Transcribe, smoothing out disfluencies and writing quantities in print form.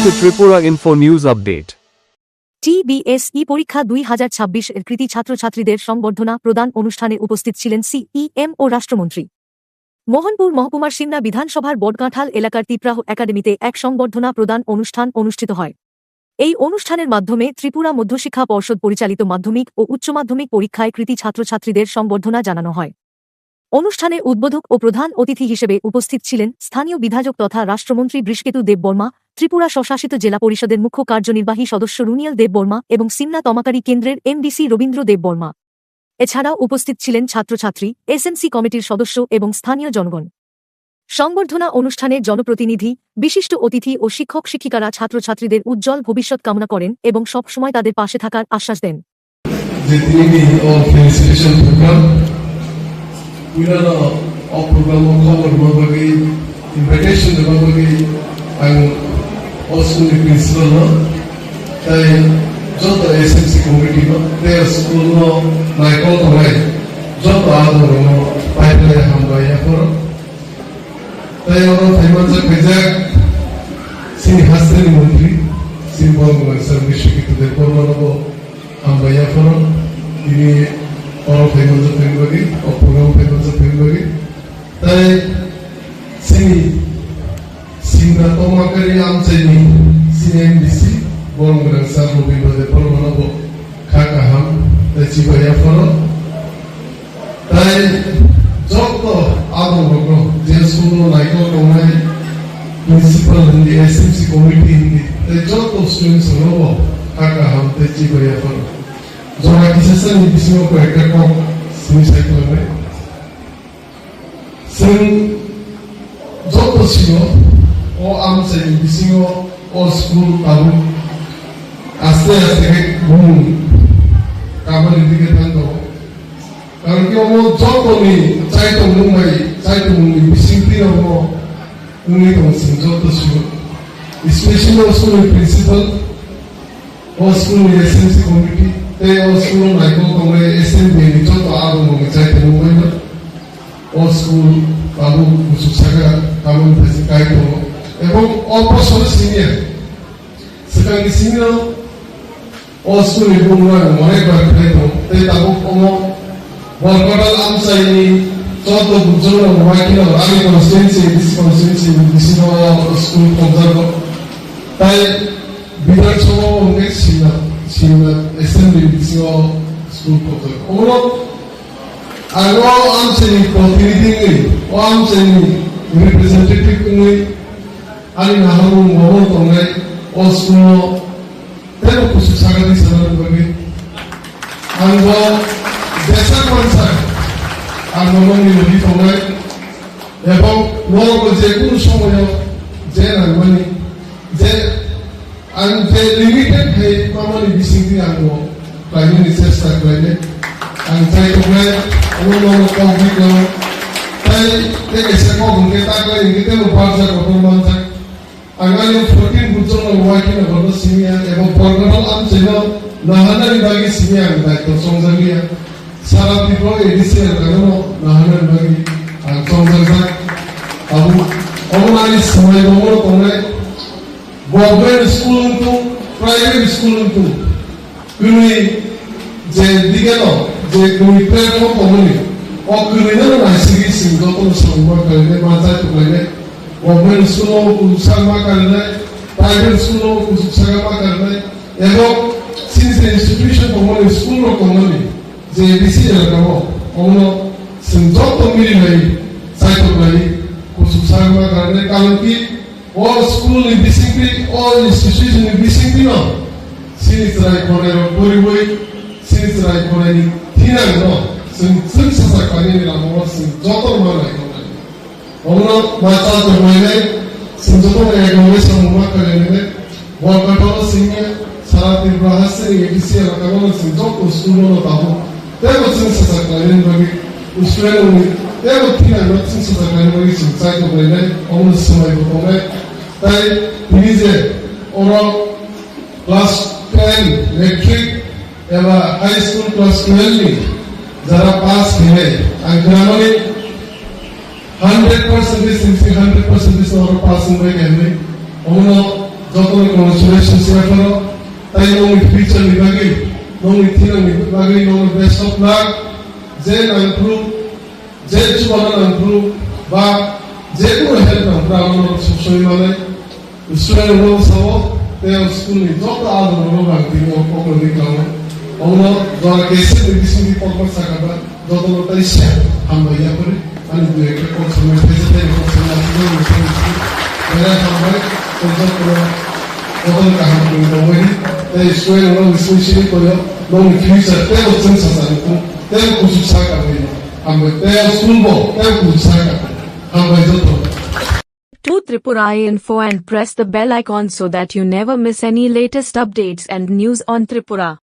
to Tripura Info News Update. TBSE পরীক্ষা 2026 এর কৃতী ছাত্রছাত্রীদের সংবর্ধনা প্রদান অনুষ্ঠানে উপস্থিত ছিলেন সিইএম ও রাষ্ট্রমন্ত্রী। মোহনপুর মহকুমার সিমনা বিধানসভার বটগাঁঠাল এলাকার তিপ্রাহ একাডেমিতে এক সংবর্ধনা প্রদান অনুষ্ঠান অনুষ্ঠিত হয়। এই অনুষ্ঠানের মাধ্যমে ত্রিপুরা মধ্যশিক্ষা পর্ষদ পরিচালিত মাধ্যমিক ও উচ্চ মাধ্যমিক পরীক্ষায় কৃতী ছাত্রছাত্রীদের সংবর্ধনা জানানো হয়। অনুষ্ঠানে উদ্বোধক ও প্রধান অতিথি হিসেবে উপস্থিত ছিলেন স্থানীয় বিধায়ক তথা রাষ্ট্রমন্ত্রী বৃষকেতু দেববর্মা, ত্রিপুরা স্বশাসিত জেলা পরিষদের মুখ্য কার্যনির্বাহী সদস্য রুনিয়াল দেববর্মা এবং সিমনা তমাকারি কেন্দ্রের এমডিসি রবীন্দ্র দেববর্মা। এছাড়াও উপস্থিত ছিলেন ছাত্রছাত্রী, এসএমসি কমিটির সদস্য এবং স্থানীয় জনগণ। সংবর্ধনা অনুষ্ঠানে জনপ্রতিনিধি, বিশিষ্ট অতিথি ও শিক্ষক শিক্ষিকারা ছাত্রছাত্রীদের উজ্জ্বল ভবিষ্যৎ কামনা করেন এবং সবসময় তাদের পাশে থাকার আশ্বাস দেন। Winana of program cover mabagi invitation the mabagi ang also the principal no tai jota SMC committee no their school no my call to right jota ado no pipeline hambaya koro tai oro thaimansa pejak sini hasri mantri simbol service kitu de kormano hambaya koro ini oro thaimansa pembagi of program pembagi tai sini singa tomakari amchani CNBC bolgrang sabu bibade polmonabo khaka ham tai chibaya foro tai jotto adogo je school laiko tomai municipal hindi SMC committee hindi tai jotto students robo khaka ham tai chibaya foro jora kisasan ibismo ko ekako sini cycle me sing jotto sigo o amse ibismo o school abu aste aste bum kabar dike tanto karon ki o jotto ni chaito mumbai bisingti o uni to sing jotto sigo especially o school principal o school SMC committee te o school naiko kome SMB ni jotto ado mo chaito mumbai na o school babu kususaga kamun thasi kaito এবং অপসর senior সেখানে senior ও school এবং অনেকবার খাইতো তাই তাবো কম বরকটাল আমসাইনি চত বুঝলো মাইকিনো আমি constituency বিসিনো school panchayat তাই বিধানসভা অনেক সিনা এসএমবি বিসিনো স্কুল পঞ্চায়েত ওগুলো আগো আমসাইনি প্রতিনিধি ও আমসাইনি representative ani nahamu ngomo tongai oskuno tero kusu sagadi sanan bagi ango desa konsa ango ni lobi tongai এবং লোক যে কোন সময় যে রাখবানি যে আন যে লিমিটেড হে মামনি বিসিংতি আনগো প্রাইমারি চেষ্টা কইলে আন চাই tongai ono কমপ্লিট না তাই থেকে সে কোনকে তাকে ইংরেজিতে উপার্জন করতে মন Angani 14 bujon ng waki na bodo simia এবং পরগনাল আমছিল নাহানারি বাগি সিমিয়া দায়িত্ব সংজালিয়া সারা পিপল এডিসিয়ার কারণ নাহানারি বাগি সংজালটা আবু অমনারি সময় বমর তোমরা গভর্নমেন্ট স্কুল তো প্রাইভেট স্কুল তো তুমি যে দিকে না যে তুমি প্ল্যাটফর্ম কমনি অকুলিনা না সিগি সিংহ তো সম্ভব করে মাঝে তো লাগে গভর্নমেন্ট স্কুল কুসাগমা করলে প্রাইভেট স্কুল কুসাগমা করলে এবং সিন্স ইনস্টিটিউশন কমন স্কুল কমনি যে বিসি এলাকাম অন্য যত মিলি ভাই সাইতো ভাই কুসাগমা করলে কারণ কি ও স্কুল বিসিপি ও ইনস্টিটিউশন বিসিপি না সিনিস রাই করে পরিবই সিনিস রাই করে থিনা না সিনিস সাকানি রামো যত মানে Ono mata termainai senjata yang kami semua kali ini waktu sehingga saat dibahas ini edisi akan senjata usul tahu. Tapi senjata kali ini usul ini tapi tidak senjata kali ini senjata itu boleh ono semua itu boleh. Tapi ini je orang kelas 10 metric ya high school kelas 12 ni jara pass kene angkanya 100% is 100% is our passing by Henry. Ono 저도 congratulations sir. Tayo nung future ni bagay, nung itinang ni bagay, nung best of luck, Zen ang group, Zen chumanan ang group, ba Zen ko help ng brahman ng susoy malay, student mo sa o, tayo school ni Dr. Adam mo ba tingin ko ko ni kawan, ono doa kese ni bising di pagkat sa kaban, Dr. mo tayo siya, hambay ya pare, ano doon ko ko sa mga president ko sa mga sino, kaya hambay, Dr. 어떤 가하는 경우에 내 수행으로 의심실이 거여 너무 기회자 때로 증사사니까 때로 구십사가 되요 한번 때로 순보 때로 구십사가 한번 더 To Tripura Info and press the bell icon so that you never miss any latest updates and news on Tripura.